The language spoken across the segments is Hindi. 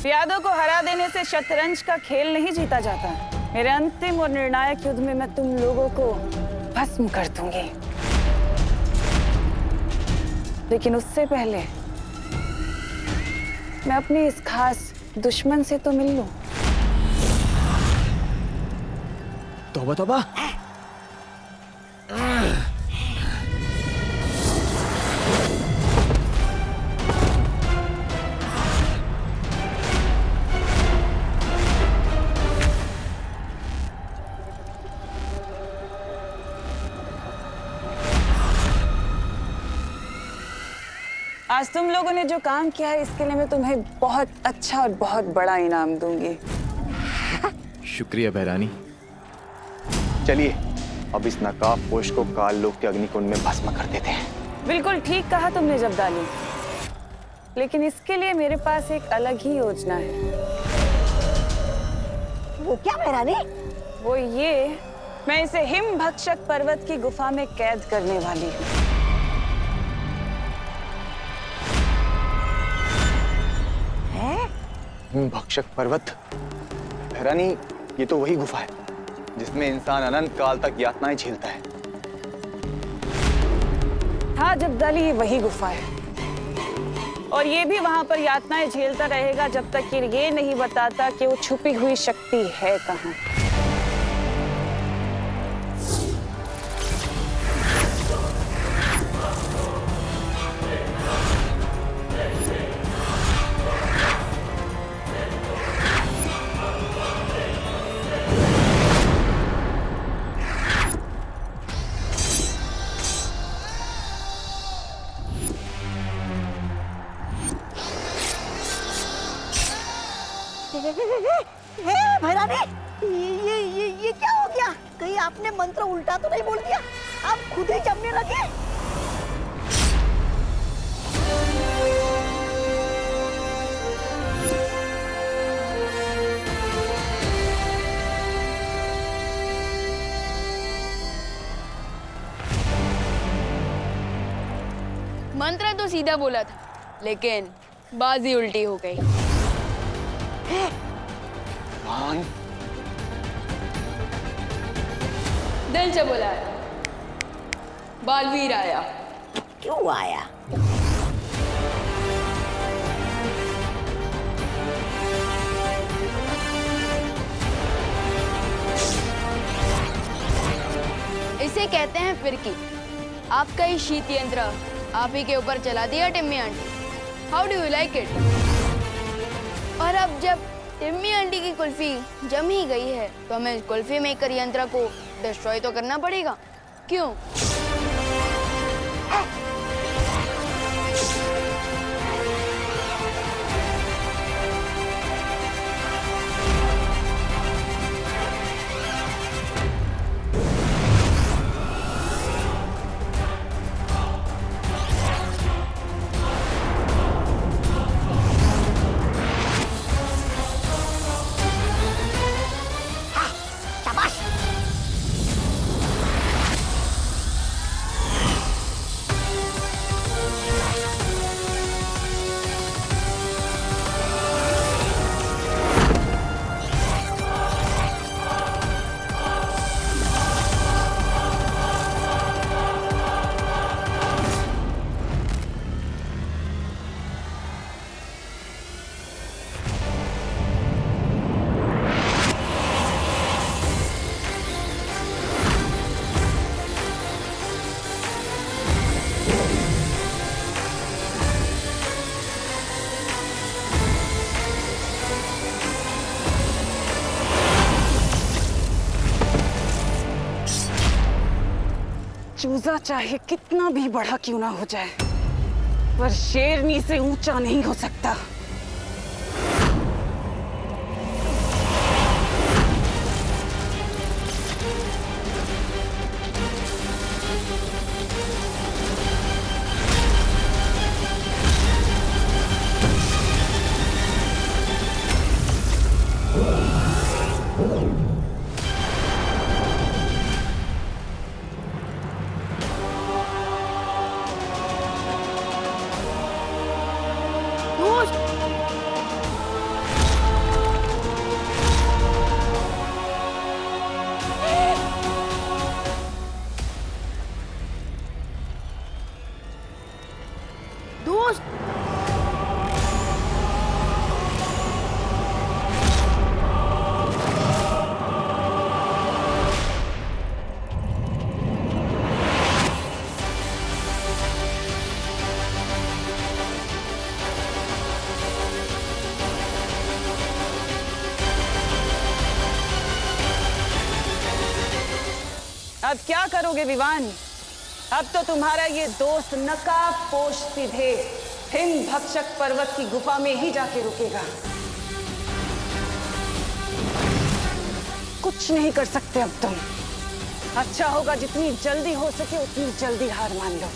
यादों को हरा देने से शतरंज का खेल नहीं जीता जाता। मेरे अंतिम और निर्णायक युद्ध में मैं तुम लोगों को भस्म कर दूंगी, लेकिन उससे पहले मैं अपने इस खास दुश्मन से तो मिल लूं। तौबा तौबा। आज तुम लोगों ने जो काम किया है इसके लिए मैं तुम्हें बहुत अच्छा और बहुत बड़ा इनाम दूंगी। शुक्रिया बहरानी। चलिए अब इस नकाबपोश को काल लोक के अग्निकुंड में भस्म कर देते हैं। बिल्कुल ठीक कहा तुमने जब्दाली, लेकिन इसके लिए मेरे पास एक अलग ही योजना है। वो क्या बहरानी? वो ये, मैं इसे हिम भक्षक पर्वत की गुफा में कैद करने वाली हूँ। भक्षक पर्वत? बहरानी, ये तो वही गुफा है जिसमें इंसान अनंत काल तक यातनाएं झेलता है। हाँ जब्दाली, ये वही गुफा है और ये भी वहां पर यातनाएं झेलता रहेगा जब तक कि ये नहीं बताता कि वो छुपी हुई शक्ति है कहाँ। भैरानी, ये क्या हो गया? कहीं आपने मंत्र उल्टा तो नहीं बोल दिया? आप खुद ही जमने लगे। मंत्र तो सीधा बोला था, लेकिन बाजी उल्टी हो गई। दिल से बोला है, बालवीर आया। क्यों आया? इसे कहते हैं फिरकी। आपका ही शीत यंत्र आप ही के ऊपर चला दिया Timmy aunty. How do you like it? और अब जब टिम्मी आंटी की कुल्फी जम ही गई है तो हमें कुल्फी मेकर यंत्र को डिस्ट्रॉय तो करना पड़ेगा। क्यों? चूजा चाहे कितना भी बड़ा क्यों ना हो जाए, पर शेरनी से ऊंचा नहीं हो सकता। अब क्या करोगे विवान? अब तो तुम्हारा ये दोस्त नकाब पोश सीधे हिम भक्षक पर्वत की गुफा में ही जाके रुकेगा। कुछ नहीं कर सकते अब तुम। अच्छा होगा जितनी जल्दी हो सके उतनी जल्दी हार मान लो।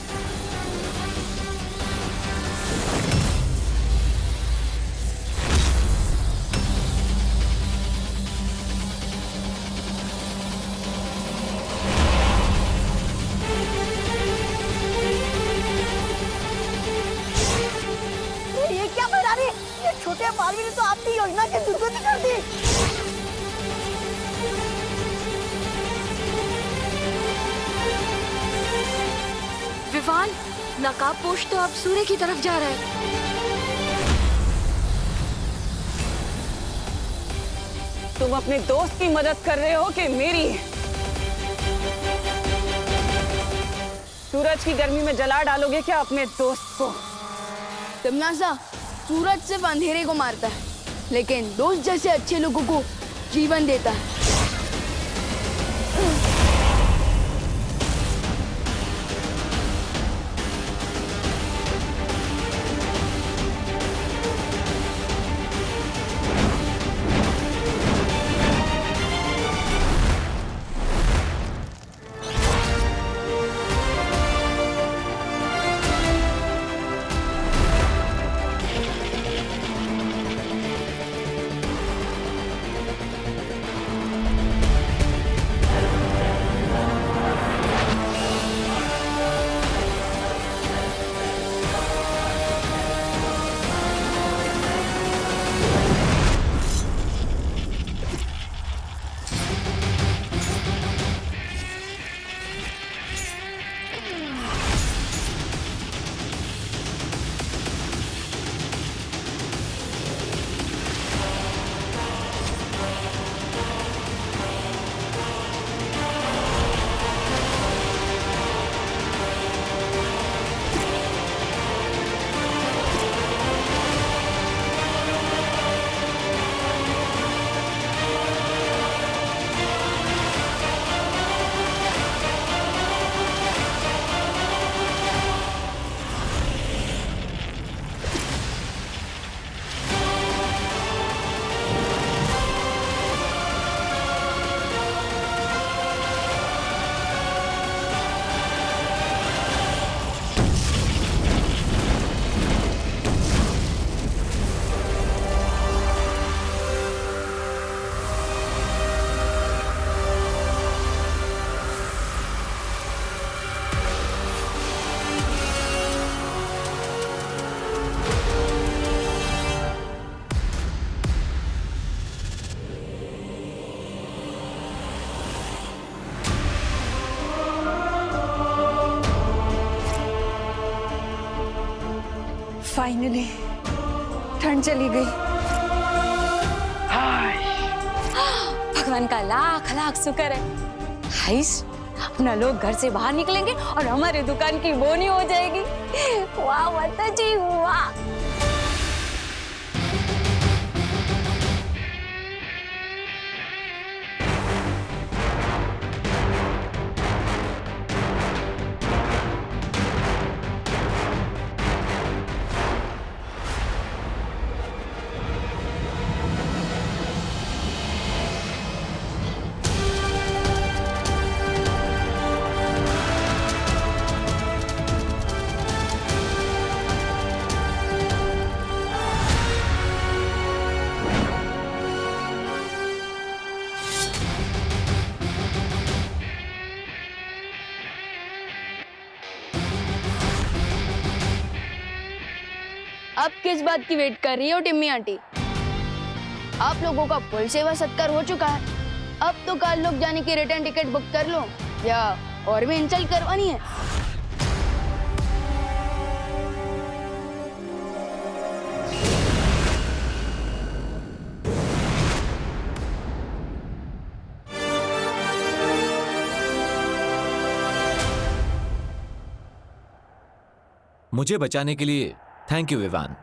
ये क्या भैरानी, ये छोटे मालवी ने तो आपकी योजना की दुर्गति कर दी। विवान, नकाबपोश तो अब सूर्य की तरफ जा रहा है। तुम अपने दोस्त की मदद कर रहे हो कि मेरी? सूरज की गर्मी में जला डालोगे क्या अपने दोस्त को? तिमनासा, सूरज सिर्फ अंधेरे को मारता है, लेकिन दोस्त जैसे अच्छे लोगों को जीवन देता है। फाइनली ठंड चली गई। भगवान का लाख लाख शुक्र है। हाइस, अपना लोग घर से बाहर निकलेंगे और हमारी दुकान की बोनी हो जाएगी। वाह माता जी वाह। अब किस बात की वेट कर रही हो टिम्मी आंटी? आप लोगों का फुल सेवा सत्कार हो चुका है। अब तो कल लोग जाने की रिटर्न टिकट बुक कर लो, या और भी इंसल्ट करवानी है? मुझे बचाने के लिए थैंक यू विवान।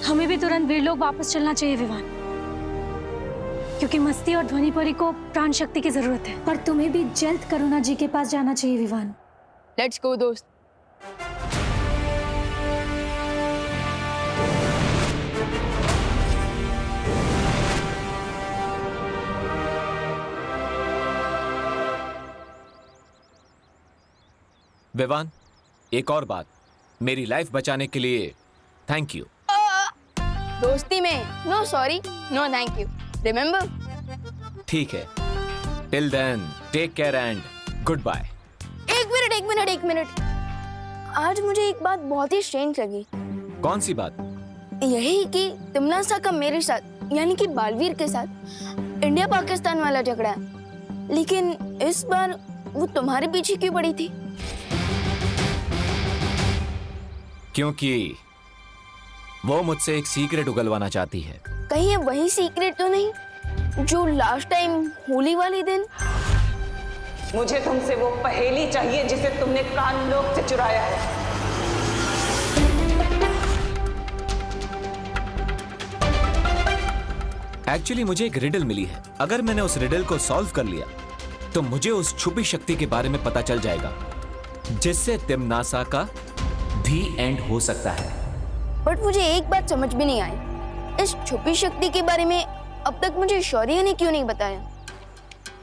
हमें भी तुरंत वीर लोग वापस चलना चाहिए विवान, क्योंकि मस्ती और ध्वनिपुरी को प्राण शक्ति की जरूरत है। पर तुम्हें भी जल्द करुणा जी के पास जाना चाहिए विवान। लेट्स गो दोस्त। विवान, एक और बात, मेरी लाइफ बचाने के लिए थैंक यू। दोस्ती में no sorry no thank you, remember? ठीक है, till then take care and good bye. एक मिनट। आज मुझे एक बात बहुत ही स्ट्रेंज लगी। कौन सी बात? यही कि तिमनासा का मेरे साथ यानी कि बालवीर के साथ इंडिया पाकिस्तान वाला झगड़ा है, लेकिन इस बार वो तुम्हारे पीछे क्यों पड़ी थी? क्योंकि वो मुझसे एक सीक्रेट उगलवाना चाहती है। कहीं ये वही सीक्रेट तो नहीं जो लास्ट टाइम होली वाले दिन? मुझे तुमसे वो पहेली चाहिए जिसे तुमने कानलोक से चुराया है। एक्चुअली मुझे एक रिडल मिली है। अगर मैंने उस रिडल को सॉल्व कर लिया तो मुझे उस छुपी शक्ति के बारे में पता चल जाएगा, जिससे तिमनासा का भी एंड हो सकता है। बट मुझे एक बात समझ में नहीं आई, इस छुपी शक्ति के बारे में अब तक मुझे शौर्य ने क्यों नहीं बताया?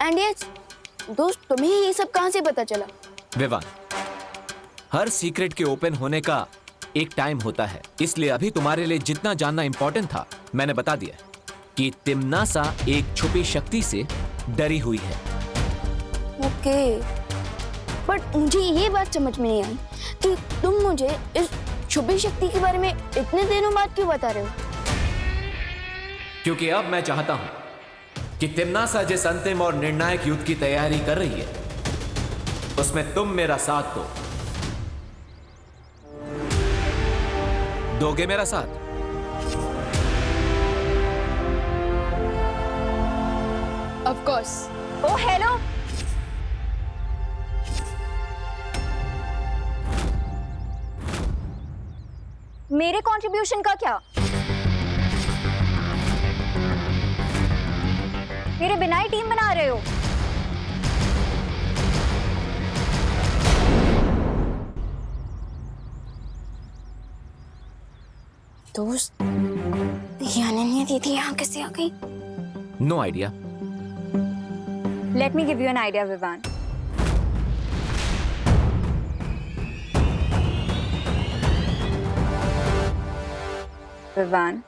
एंड यस दोस्त, तुम्हें ये सब कहां से पता चला? विवान, हर सीक्रेट के ओपन होने का एक टाइम होता है, इसलिए अभी तुम्हारे लिए जितना जानना इंपॉर्टेंट था मैंने बता दिया कि तिमनासा एक छुपी शक्ति से डरी हुई है। ओके, बट मुझे ये बात समझ में नहीं आई कि तुम मुझे इस छुपी शक्ति के बारे में इतने दिनों बाद क्यों बता रहे हो? क्योंकि अब मैं चाहता हूं कि तिमनासा जिस अंतिम और निर्णायक युद्ध की तैयारी कर रही है उसमें तुम मेरा साथ दो। दोगे मेरा साथ? Of course. ओ हेलो, मेरे कंट्रीब्यूशन का क्या? मेरे बिना ही टीम बना रहे हो? दोस्त, ये अनन्या दीदी यहाँ कैसे आ गई? No idea. Let me give you an idea Vivaan. Vivaan,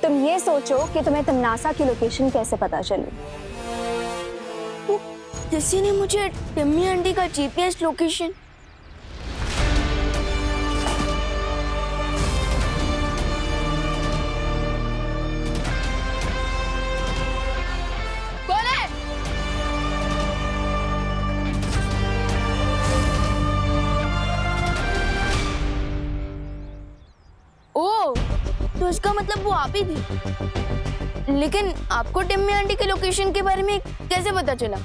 तुम ये सोचो कि तुम्हें तिमनासा की लोकेशन कैसे पता चली। किसी ने मुझे टिम्मी आंटी का जीपीएस लोकेशन। कौन है? ओ, तो इसका मतलब वो आप ही थी। लेकिन आपको टिम्मी आंटी के लोकेशन के बारे में कैसे पता चला?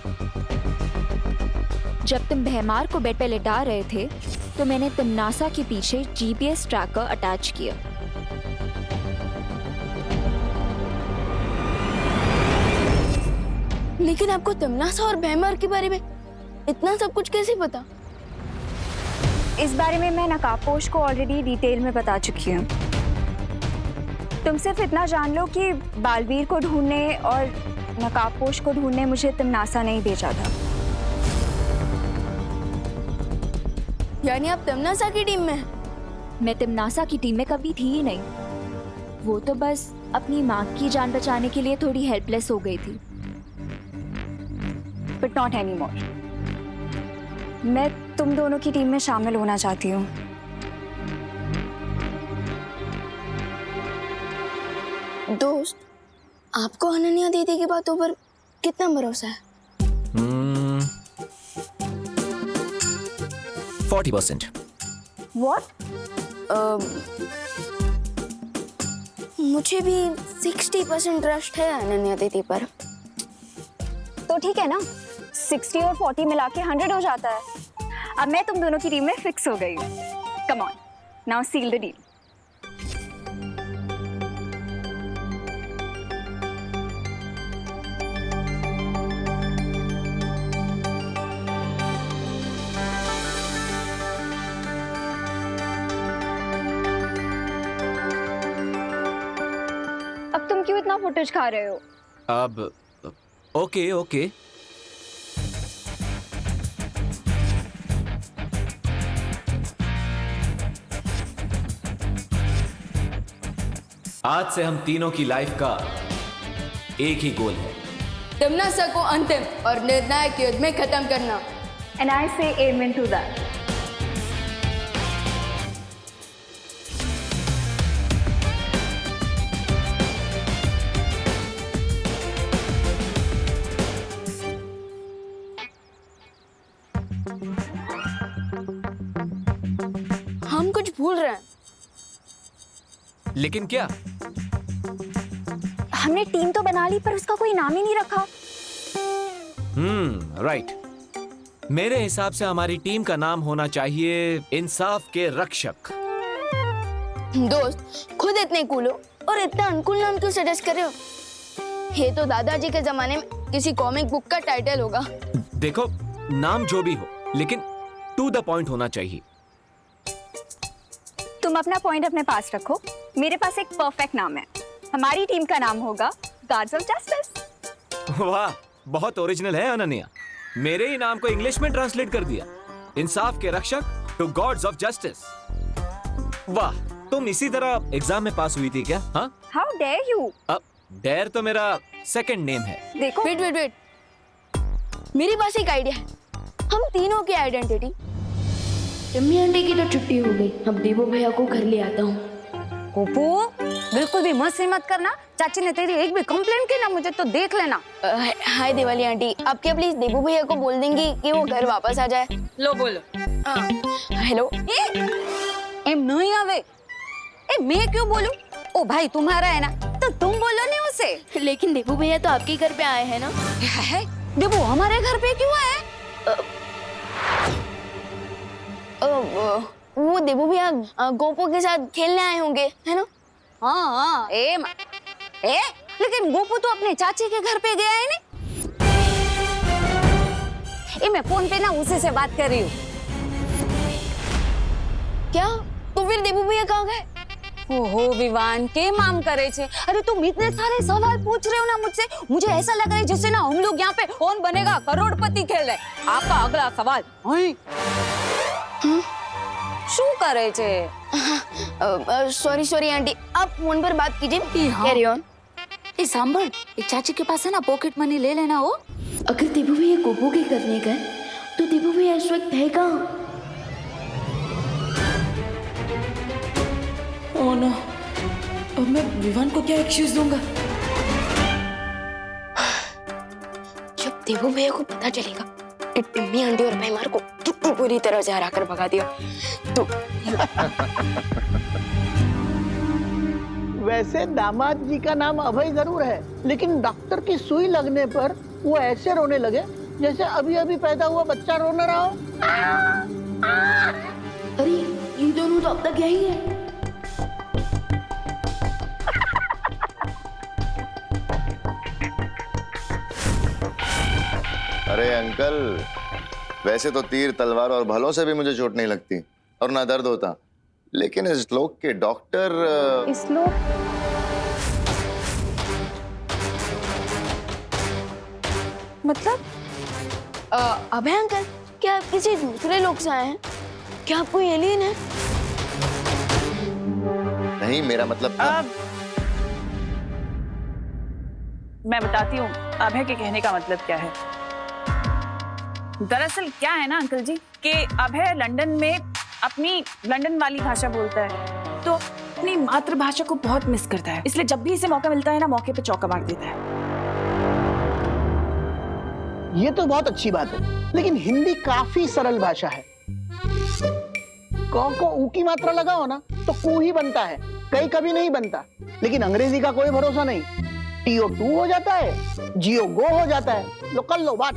जब तुम भैमार को बेड पे लिटा रहे थे तो मैंने तिमनासा के पीछे जीपीएस ट्रैकर अटैच किया। लेकिन आपको तिमनासा और भैमार के बारे में इतना सब कुछ कैसे पता? इस बारे में मैं नकाबपोश को ऑलरेडी डिटेल में बता चुकी हूँ। तुम सिर्फ इतना जान लो कि बालवीर को ढूंढने और नकाबपोश को ढूंढने मुझे तिमनासा नहीं भेजा था। यानी आप तिमनासा की टीम में हैं? मैं तिमनासा की टीम में कभी थी ही नहीं। वो तो बस अपनी माँ की जान बचाने के लिए थोड़ी हेल्पलेस हो गई थी। But not any more. मैं तुम दोनों की टीम में शामिल होना चाहती हूँ। दोस्त, आपको अनन्या दीदी की बातों पर कितना भरोसा है? 40%। What? मुझे भी 60% ट्रस्ट है अनन्या दीदी पर। तो ठीक है ना, 60 और 40 मिला के 100 हो जाता है। अब मैं तुम दोनों की टीम में फिक्स हो गई हूँ। Come on, now seal the deal. अब तुम क्यों इतना फुटेज खा रहे हो? अब ओके ओके, आज से हम तीनों की लाइफ का एक ही गोल है, तिम्नासा को अंतिम और निर्णायक युद्ध में खत्म करना। And I say amen to that. हम कुछ भूल रहे हैं। लेकिन क्या? हमने टीम तो बना ली पर उसका कोई नाम ही नहीं रखा। राइट। मेरे हिसाब से हमारी टीम का नाम होना चाहिए इंसाफ के रक्षक। दोस्त, खुद इतने कूल हो और इतना अनकूल नाम क्यों सजेस्ट कर रहे हो? ये तो दादाजी के जमाने में किसी कॉमिक बुक का टाइटल होगा। देखो, नाम जो भी हो, लेकिन टू द पॉइंट होना चाहिए। तुम अपना पॉइंट अपने पास रखो। मेरे पास एक परफेक्ट नाम है। हमारी टीम का नाम होगा गार्ड्स ऑफ जस्टिस। वाह, बहुत ओरिजिनल है अनन्या। मेरे ही नाम को इंग्लिश में ट्रांसलेट कर दिया, इंसाफ के रक्षक टू गॉड्स ऑफ जस्टिस। वाह, तुम इसी तरह एग्जाम में पास हुई थी क्या? हाँ, हाउ डेयर यू। अब डेयर तो मेरा सेकंड नेम है। देखो, वेट वेट वेट, मेरे पास एक आइडिया है। हम तीनों की आइडेंटिटी। टिम्मी आंटी की तो छुट्टी हो गई, अब देवो भैया को घर ले आता हूँ। गोपू, बिल्कुल भी मस्ती मत करना। चाची ने तेरी एक भी कंप्लेंट की ना, मुझे तो देख लेना। हाय दिवाली आंटी, आप क्या प्लीज देवो भैया को बोल देंगी कि वो घर वापस आ जाए? लो बोलो। हेलो। एम नहीं आवे। ए मैं क्यों बोलूं? ओ भाई तुम्हारा है ना, तो तुम बोलो नहीं उसे। लेकिन देवो भैया तो आपके घर पे आए हैं ना? है? देवो हमारे घर पे क्यों आए? वो देवो भैया गोपो के साथ खेलने आए होंगे, है ना? हाँ, लेकिन गोपू तो अपने चाची के घर पे गया है नहीं। मैं फोन पे ना उसी से बात कर रही हूँ। क्या? तो फिर देवो भैया कहाँ गए? ओहो विवान, के माम करे छे? अरे तुम इतने सारे सवाल पूछ रहे हो ना मुझसे, मुझे ऐसा लग रहा है जैसे ना हम लोग यहाँ पे कौन बनेगा करोड़पति खेल रहे। आपका अगला सवाल। શું કરે છે? सॉरी आंटी, आप फोन पर बात कीजिए। Carry on. ए सांभर, एक चाची के पास है ना पॉकेट मनी ले लेना हो। अगर देवो भैया गोपू के करने गए तो देवो भैया इस वक्त है कहाँ? ओह नो, अब मैं विवान को क्या एक्सक्यूज दूंगा? जब देवो भैया को पता चलेगा कि टिम्मी आंटी और भैमार को पूरी तरह से हरा कर भगा दिया तो वैसे दामाद जी का नाम अभय जरूर है, लेकिन डॉक्टर की सुई लगने पर वो ऐसे रोने लगे जैसे अभी अभी पैदा हुआ बच्चा रोने रहा हो। अरे ये दोनों तो अब तक यही है। अरे अंकल, वैसे तो तीर तलवार और भलों से भी मुझे चोट नहीं लगती और ना दर्द होता, लेकिन इस लोग के डॉक्टर इस लोग मतलब अभय अंकल, क्या आप किसी दूसरे लोग से आए हैं? क्या आप कोई एलियन है? नहीं, मेरा मतलब था। मैं बताती हूँ अभय के कहने का मतलब क्या है। दरअसल क्या है ना अंकल जी कि अभय लंदन में अपनी लंदन वाली भाषा बोलता है, तो अपनी मातृभाषा को बहुत मिस करता है। इसलिए जब भी इसे मौका मिलता है ना, मौके पे चौका मार देता है। ये तो बहुत अच्छी बात है, लेकिन हिंदी काफी सरल भाषा है। क को ऊ की मात्रा लगाओ ना तो कू ही बनता है, कई कभी नहीं बनता। लेकिन अंग्रेजी का कोई भरोसा नहीं, टीओ टू हो जाता है, जीओ गो हो जाता है। लो कर लो बात।